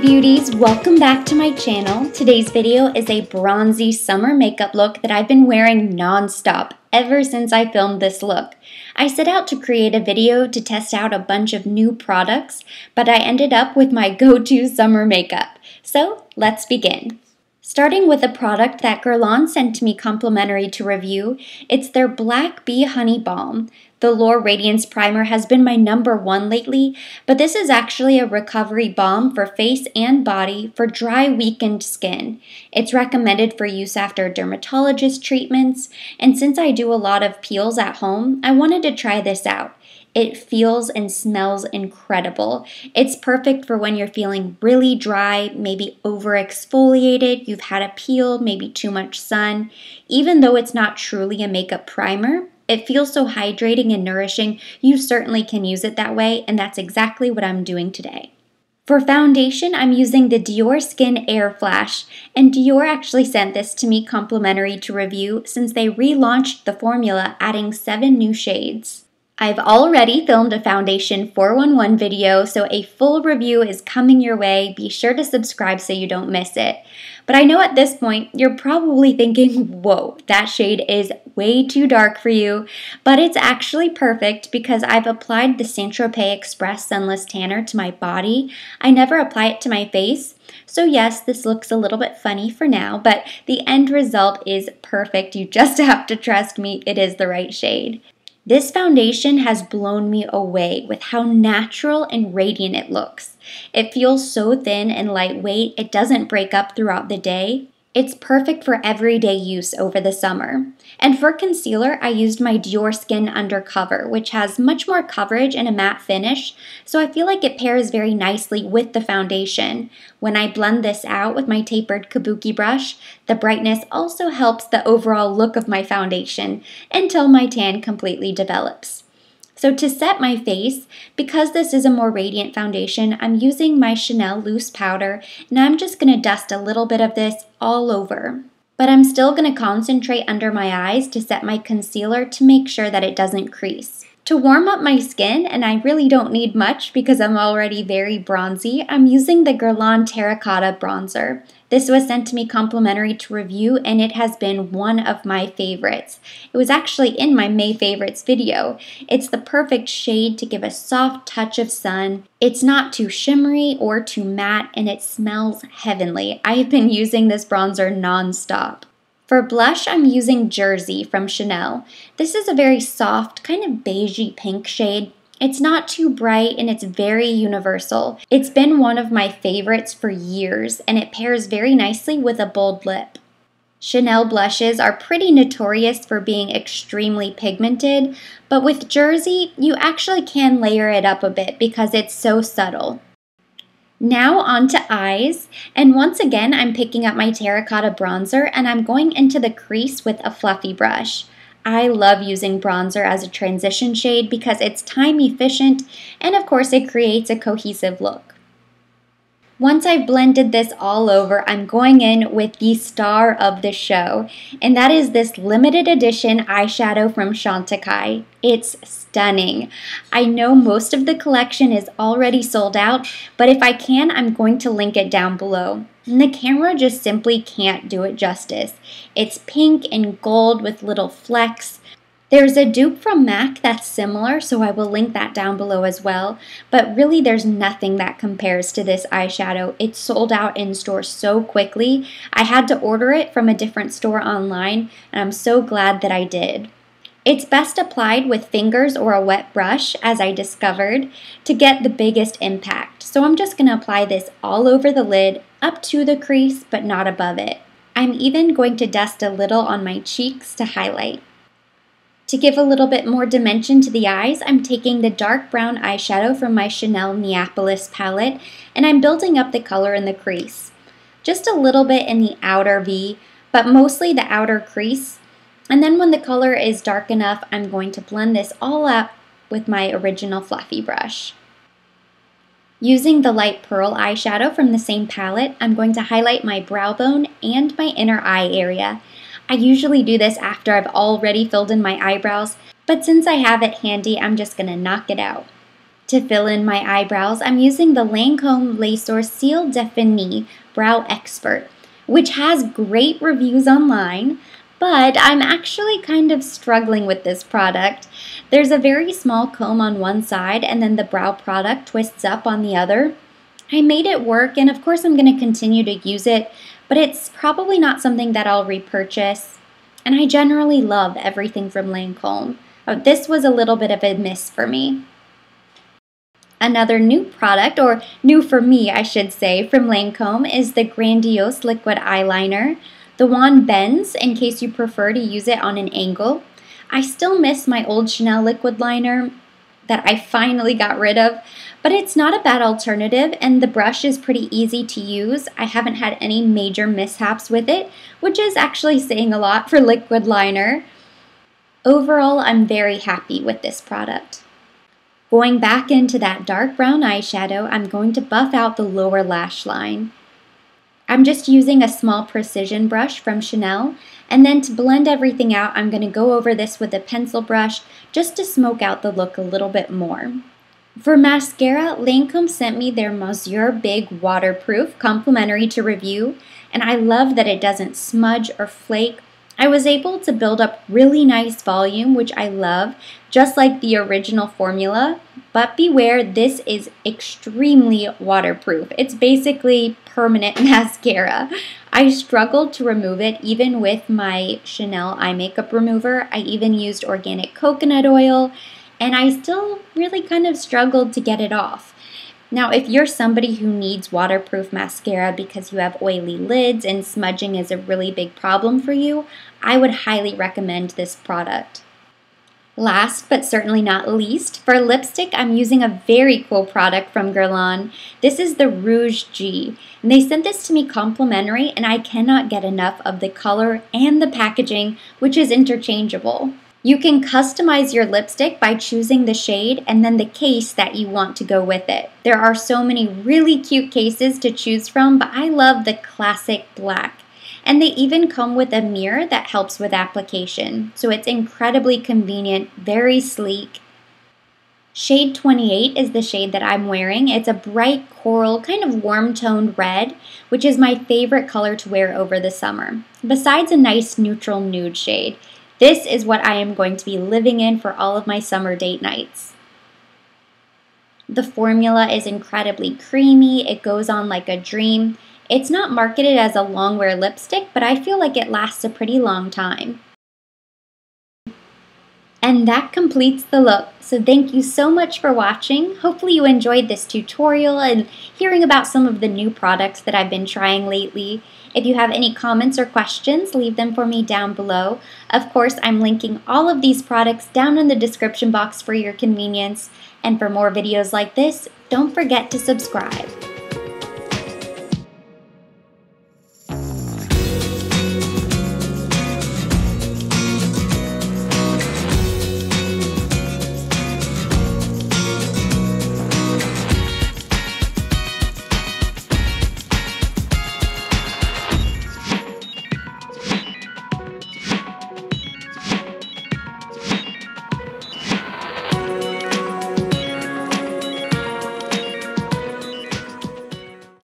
beauties, welcome back to my channel. Today's video is a bronzy summer makeup look that I've been wearing non-stop ever since I filmed this look. I set out to create a video to test out a bunch of new products, but I ended up with my go-to summer makeup. So let's begin. Starting with a product that Guerlain sent to me complimentary to review, it's their Black Bee Honey Balm. The Lure Radiance Primer has been my #1 lately, but this is actually a recovery balm for face and body for dry, weakened skin. It's recommended for use after dermatologist treatments, and since I do a lot of peels at home, I wanted to try this out. It feels and smells incredible. It's perfect for when you're feeling really dry, maybe over-exfoliated, you've had a peel, maybe too much sun. Even though it's not truly a makeup primer, it feels so hydrating and nourishing, you certainly can use it that way, and that's exactly what I'm doing today. For foundation, I'm using the Dior Skin Air Flash, and Dior actually sent this to me complimentary to review since they relaunched the formula, adding 7 new shades. I've already filmed a foundation 411 video, so a full review is coming your way. Be sure to subscribe so you don't miss it. But I know at this point, you're probably thinking, whoa, that shade is way too dark for you. But it's actually perfect because I've applied the Saint-Tropez Express Sunless Tanner to my body. I never apply it to my face. So yes, this looks a little bit funny for now, but the end result is perfect. You just have to trust me, it is the right shade. This foundation has blown me away with how natural and radiant it looks. It feels so thin and lightweight, it doesn't break up throughout the day. It's perfect for everyday use over the summer. And for concealer, I used my Dior Skin Undercover, which has much more coverage and a matte finish, so I feel like it pairs very nicely with the foundation. When I blend this out with my tapered kabuki brush, the brightness also helps the overall look of my foundation until my tan completely develops. So to set my face, because this is a more radiant foundation, I'm using my Chanel loose powder, and I'm just going to dust a little bit of this all over. But I'm still going to concentrate under my eyes to set my concealer to make sure that it doesn't crease. To warm up my skin, and I really don't need much because I'm already very bronzy, I'm using the Guerlain Terracotta bronzer. This was sent to me complimentary to review, and it has been one of my favorites. It was actually in my May favorites video. It's the perfect shade to give a soft touch of sun. It's not too shimmery or too matte, and it smells heavenly. I have been using this bronzer non-stop. For blush, I'm using Jersey from Chanel. This is a very soft, kind of beigey pink shade. It's not too bright and it's very universal. It's been one of my favorites for years and it pairs very nicely with a bold lip. Chanel blushes are pretty notorious for being extremely pigmented, but with Jersey, you actually can layer it up a bit because it's so subtle. Now on to eyes, and once again I'm picking up my Terracotta bronzer and I'm going into the crease with a fluffy brush. I love using bronzer as a transition shade because it's time efficient and of course it creates a cohesive look. Once I've blended this all over, I'm going in with the star of the show, and that is this limited edition eyeshadow from Chantecaille. It's stunning. I know most of the collection is already sold out, but if I can, I'm going to link it down below. And the camera just simply can't do it justice. It's pink and gold with little flecks. There's a dupe from MAC that's similar, so I will link that down below as well, but really there's nothing that compares to this eyeshadow. It sold out in store so quickly. I had to order it from a different store online, and I'm so glad that I did. It's best applied with fingers or a wet brush, as I discovered, to get the biggest impact. So I'm just going to apply this all over the lid, up to the crease, but not above it. I'm even going to dust a little on my cheeks to highlight. To give a little bit more dimension to the eyes, I'm taking the dark brown eyeshadow from my Chanel Neapolis palette, and I'm building up the color in the crease. Just a little bit in the outer V, but mostly the outer crease. And then when the color is dark enough, I'm going to blend this all up with my original fluffy brush. Using the light pearl eyeshadow from the same palette, I'm going to highlight my brow bone and my inner eye area. I usually do this after I've already filled in my eyebrows, but since I have it handy, I'm just going to knock it out. To fill in my eyebrows, I'm using the Lancome Laser Ciel Defini Brow Expert, which has great reviews online, but I'm actually kind of struggling with this product. There's a very small comb on one side and then the brow product twists up on the other. I made it work, and of course I'm going to continue to use it, but it's probably not something that I'll repurchase. And I generally love everything from Lancome. This was a little bit of a miss for me. Another new product, or new for me I should say, from Lancome is the Grandiose Liquid Eyeliner. The wand bends in case you prefer to use it on an angle. I still miss my old Chanel liquid liner that I finally got rid of, but it's not a bad alternative, and the brush is pretty easy to use. I haven't had any major mishaps with it, which is actually saying a lot for liquid liner. Overall, I'm very happy with this product. Going back into that dark brown eyeshadow, I'm going to buff out the lower lash line. I'm just using a small precision brush from Chanel, and then to blend everything out, I'm going to go over this with a pencil brush just to smoke out the look a little bit more. For mascara, Lancome sent me their Mesure Big Waterproof complimentary to review, and I love that it doesn't smudge or flake. I was able to build up really nice volume, which I love, just like the original formula, but beware, this is extremely waterproof. It's basically permanent mascara. I struggled to remove it even with my Chanel eye makeup remover. I even used organic coconut oil, and I still really kind of struggled to get it off. Now, if you're somebody who needs waterproof mascara because you have oily lids and smudging is a really big problem for you, I would highly recommend this product. Last but certainly not least, for lipstick, I'm using a very cool product from Guerlain. This is the Rouge G, and they sent this to me complimentary, and I cannot get enough of the color and the packaging, which is interchangeable. You can customize your lipstick by choosing the shade and then the case that you want to go with it. There are so many really cute cases to choose from, but I love the classic black. And they even come with a mirror that helps with application. So it's incredibly convenient, very sleek. Shade 28 is the shade that I'm wearing. It's a bright coral, kind of warm-toned red, which is my favorite color to wear over the summer. Besides a nice neutral nude shade, this is what I am going to be living in for all of my summer date nights. The formula is incredibly creamy. It goes on like a dream. It's not marketed as a long-wear lipstick, but I feel like it lasts a pretty long time. And that completes the look. So thank you so much for watching. Hopefully you enjoyed this tutorial and hearing about some of the new products that I've been trying lately. If you have any comments or questions, leave them for me down below. Of course, I'm linking all of these products down in the description box for your convenience. And for more videos like this, don't forget to subscribe.